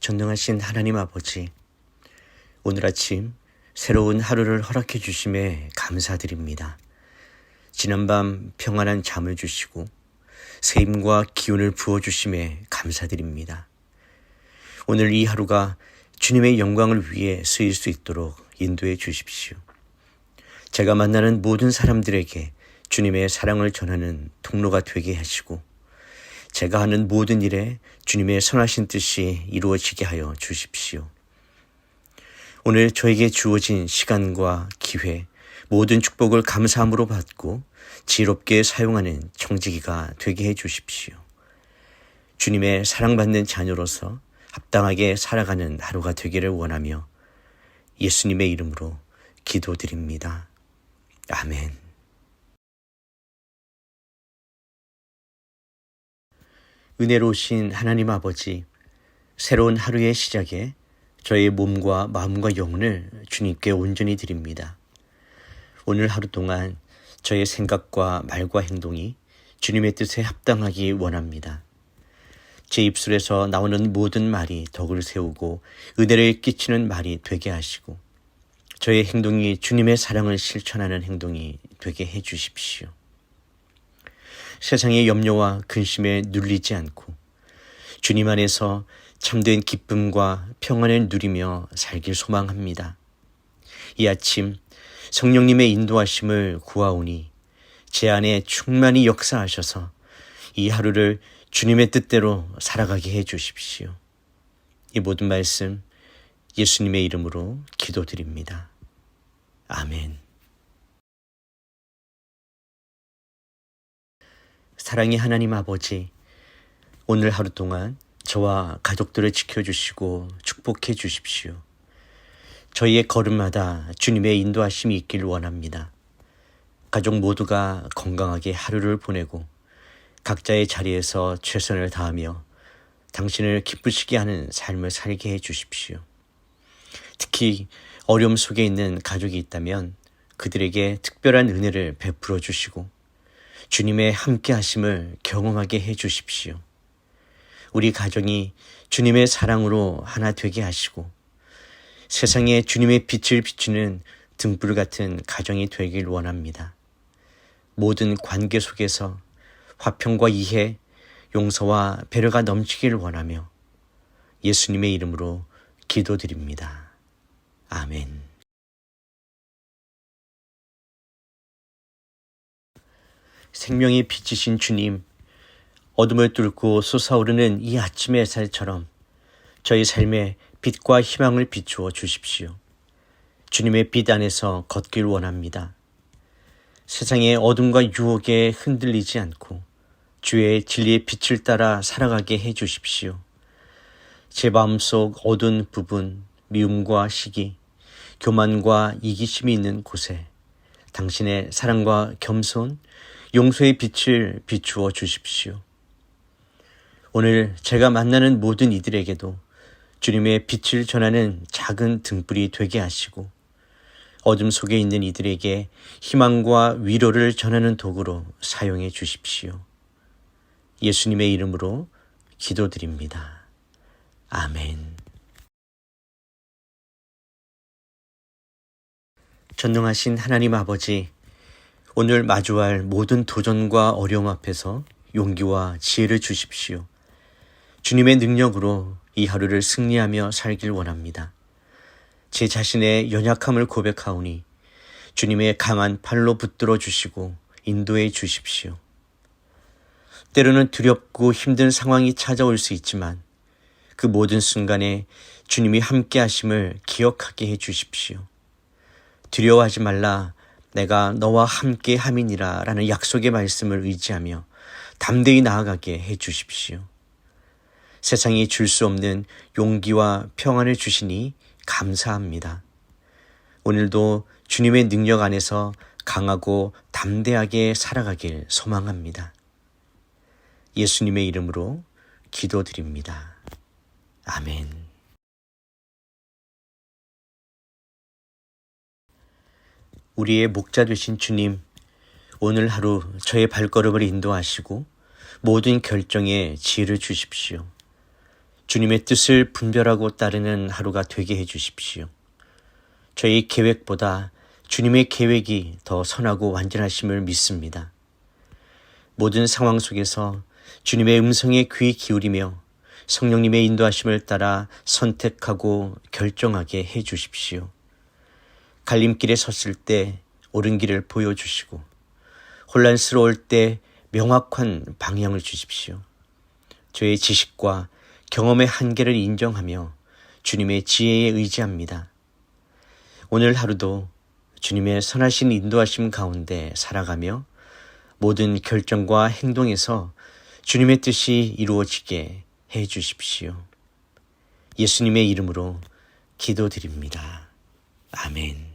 전능하신 하나님 아버지, 오늘 아침 새로운 하루를 허락해 주심에 감사드립니다. 지난밤 평안한 잠을 주시고 새 힘과 기운을 부어주심에 감사드립니다. 오늘 이 하루가 주님의 영광을 위해 쓰일 수 있도록 인도해 주십시오. 제가 만나는 모든 사람들에게 주님의 사랑을 전하는 통로가 되게 하시고 제가 하는 모든 일에 주님의 선하신 뜻이 이루어지게 하여 주십시오. 오늘 저에게 주어진 시간과 기회, 모든 축복을 감사함으로 받고 지혜롭게 사용하는 청지기가 되게 해 주십시오. 주님의 사랑받는 자녀로서 합당하게 살아가는 하루가 되기를 원하며 예수님의 이름으로 기도드립니다. 아멘. 은혜로우신 하나님 아버지, 새로운 하루의 시작에 저의 몸과 마음과 영혼을 주님께 온전히 드립니다. 오늘 하루 동안 저의 생각과 말과 행동이 주님의 뜻에 합당하기 원합니다. 제 입술에서 나오는 모든 말이 덕을 세우고 은혜를 끼치는 말이 되게 하시고 저의 행동이 주님의 사랑을 실천하는 행동이 되게 해 주십시오. 세상의 염려와 근심에 눌리지 않고 주님 안에서 참된 기쁨과 평안을 누리며 살길 소망합니다. 이 아침 성령님의 인도하심을 구하오니 제 안에 충만히 역사하셔서 이 하루를 주님의 뜻대로 살아가게 해 주십시오. 이 모든 말씀 예수님의 이름으로 기도드립니다. 아멘. 사랑의 하나님 아버지, 오늘 하루 동안 저와 가족들을 지켜주시고 축복해 주십시오. 저희의 걸음마다 주님의 인도하심이 있길 원합니다. 가족 모두가 건강하게 하루를 보내고 각자의 자리에서 최선을 다하며 당신을 기쁘시게 하는 삶을 살게 해 주십시오. 특히 어려움 속에 있는 가족이 있다면 그들에게 특별한 은혜를 베풀어 주시고 주님의 함께 하심을 경험하게 해 주십시오. 우리 가정이 주님의 사랑으로 하나 되게 하시고 세상에 주님의 빛을 비추는 등불 같은 가정이 되길 원합니다. 모든 관계 속에서 화평과 이해, 용서와 배려가 넘치길 원하며 예수님의 이름으로 기도드립니다. 아멘. 생명의 빛이신 주님, 어둠을 뚫고 솟아오르는 이 아침의 햇살처럼 저희 삶에 빛과 희망을 비추어 주십시오. 주님의 빛 안에서 걷길 원합니다. 세상의 어둠과 유혹에 흔들리지 않고 주의 진리의 빛을 따라 살아가게 해 주십시오. 제 마음속 어두운 부분, 미움과 시기, 교만과 이기심이 있는 곳에 당신의 사랑과 겸손, 용서의 빛을 비추어 주십시오. 오늘 제가 만나는 모든 이들에게도 주님의 빛을 전하는 작은 등불이 되게 하시고 어둠 속에 있는 이들에게 희망과 위로를 전하는 도구로 사용해 주십시오. 예수님의 이름으로 기도드립니다. 아멘. 전능하신 하나님 아버지, 오늘 마주할 모든 도전과 어려움 앞에서 용기와 지혜를 주십시오. 주님의 능력으로 이 하루를 승리하며 살길 원합니다. 제 자신의 연약함을 고백하오니 주님의 강한 팔로 붙들어 주시고 인도해 주십시오. 때로는 두렵고 힘든 상황이 찾아올 수 있지만 그 모든 순간에 주님이 함께 하심을 기억하게 해 주십시오. 두려워하지 말라, 내가 너와 함께 함이니라 라는 약속의 말씀을 의지하며 담대히 나아가게 해 주십시오. 세상이 줄 수 없는 용기와 평안을 주시니 감사합니다. 오늘도 주님의 능력 안에서 강하고 담대하게 살아가길 소망합니다. 예수님의 이름으로 기도드립니다. 아멘. 우리의 목자 되신 주님, 오늘 하루 저의 발걸음을 인도하시고 모든 결정에 지혜를 주십시오. 주님의 뜻을 분별하고 따르는 하루가 되게 해주십시오. 저희 계획보다 주님의 계획이 더 선하고 완전하심을 믿습니다. 모든 상황 속에서 주님의 음성에 귀 기울이며 성령님의 인도하심을 따라 선택하고 결정하게 해주십시오. 갈림길에 섰을 때 옳은 길을 보여주시고 혼란스러울 때 명확한 방향을 주십시오. 저의 지식과 경험의 한계를 인정하며 주님의 지혜에 의지합니다. 오늘 하루도 주님의 선하신 인도하심 가운데 살아가며 모든 결정과 행동에서 주님의 뜻이 이루어지게 해 주십시오. 예수님의 이름으로 기도드립니다. 아멘.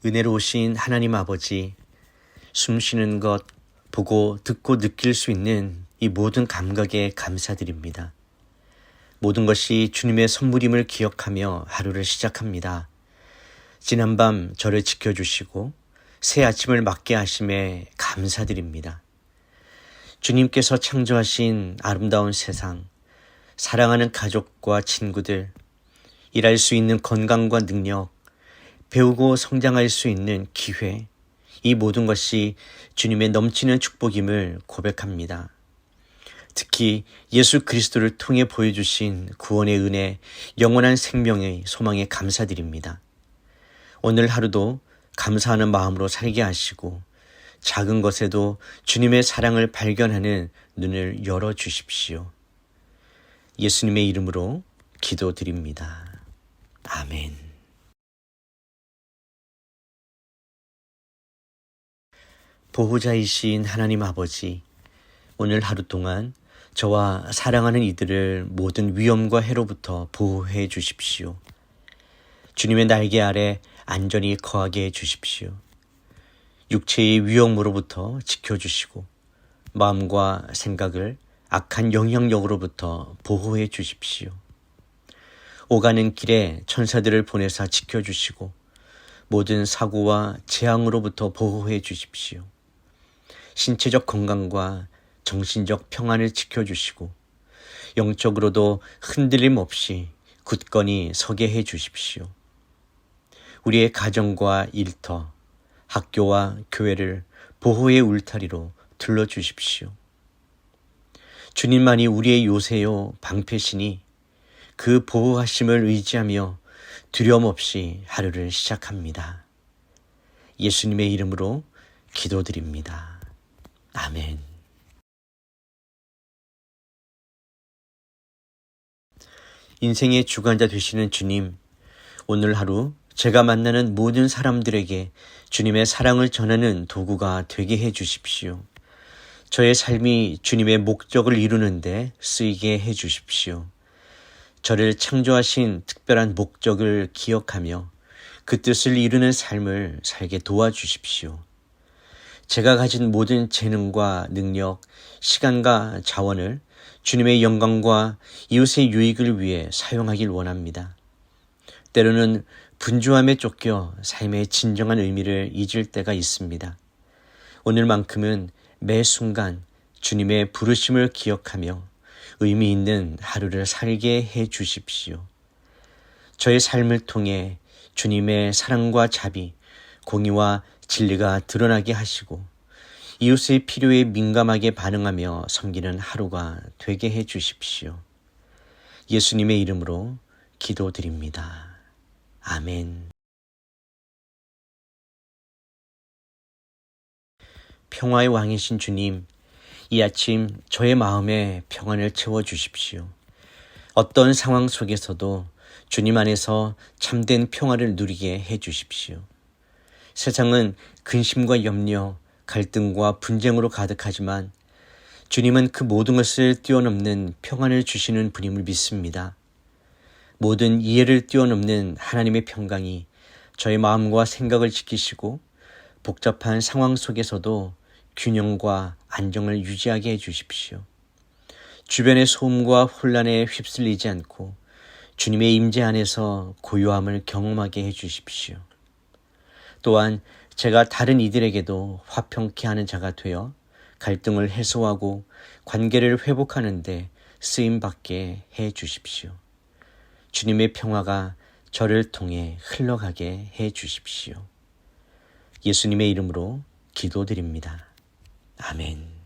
은혜로우신 하나님 아버지, 숨쉬는 것, 보고 듣고 느낄 수 있는 이 모든 감각에 감사드립니다. 모든 것이 주님의 선물임을 기억하며 하루를 시작합니다. 지난밤 저를 지켜주시고 새 아침을 맞게 하심에 감사드립니다. 주님께서 창조하신 아름다운 세상, 사랑하는 가족과 친구들, 일할 수 있는 건강과 능력, 배우고 성장할 수 있는 기회, 이 모든 것이 주님의 넘치는 축복임을 고백합니다. 특히 예수 그리스도를 통해 보여주신 구원의 은혜, 영원한 생명의 소망에 감사드립니다. 오늘 하루도 감사하는 마음으로 살게 하시고 작은 것에도 주님의 사랑을 발견하는 눈을 열어주십시오. 예수님의 이름으로 기도드립니다. 아멘. 보호자이신 하나님 아버지, 오늘 하루 동안 저와 사랑하는 이들을 모든 위험과 해로부터 보호해 주십시오. 주님의 날개 아래 안전히 거하게 해 주십시오. 육체의 위험으로부터 지켜주시고 마음과 생각을 악한 영향력으로부터 보호해 주십시오. 오가는 길에 천사들을 보내사 지켜주시고 모든 사고와 재앙으로부터 보호해 주십시오. 신체적 건강과 정신적 평안을 지켜주시고 영적으로도 흔들림 없이 굳건히 서게 해 주십시오. 우리의 가정과 일터, 학교와 교회를 보호의 울타리로 둘러주십시오. 주님만이 우리의 요새요 방패시니 그 보호하심을 의지하며 두려움 없이 하루를 시작합니다. 예수님의 이름으로 기도드립니다. 아멘. 인생의 주관자 되시는 주님, 오늘 하루 제가 만나는 모든 사람들에게 주님의 사랑을 전하는 도구가 되게 해 주십시오. 저의 삶이 주님의 목적을 이루는데 쓰이게 해 주십시오. 저를 창조하신 특별한 목적을 기억하며 그 뜻을 이루는 삶을 살게 도와주십시오. 제가 가진 모든 재능과 능력, 시간과 자원을 주님의 영광과 이웃의 유익을 위해 사용하길 원합니다. 때로는 분주함에 쫓겨 삶의 진정한 의미를 잊을 때가 있습니다. 오늘만큼은 매 순간 주님의 부르심을 기억하며 의미 있는 하루를 살게 해 주십시오. 저의 삶을 통해 주님의 사랑과 자비, 공의와 진리가 드러나게 하시고 이웃의 필요에 민감하게 반응하며 섬기는 하루가 되게 해 주십시오. 예수님의 이름으로 기도드립니다. 아멘. 평화의 왕이신 주님, 이 아침 저의 마음에 평안을 채워주십시오. 어떤 상황 속에서도 주님 안에서 참된 평화를 누리게 해주십시오. 세상은 근심과 염려, 갈등과 분쟁으로 가득하지만 주님은 그 모든 것을 뛰어넘는 평안을 주시는 분임을 믿습니다. 모든 이해를 뛰어넘는 하나님의 평강이 저의 마음과 생각을 지키시고 복잡한 상황 속에서도 균형과 안정을 유지하게 해주십시오. 주변의 소음과 혼란에 휩쓸리지 않고 주님의 임재 안에서 고요함을 경험하게 해주십시오. 또한 제가 다른 이들에게도 화평케 하는 자가 되어 갈등을 해소하고 관계를 회복하는 데 쓰임받게 해 주십시오. 주님의 평화가 저를 통해 흘러가게 해 주십시오. 예수님의 이름으로 기도드립니다. 아멘.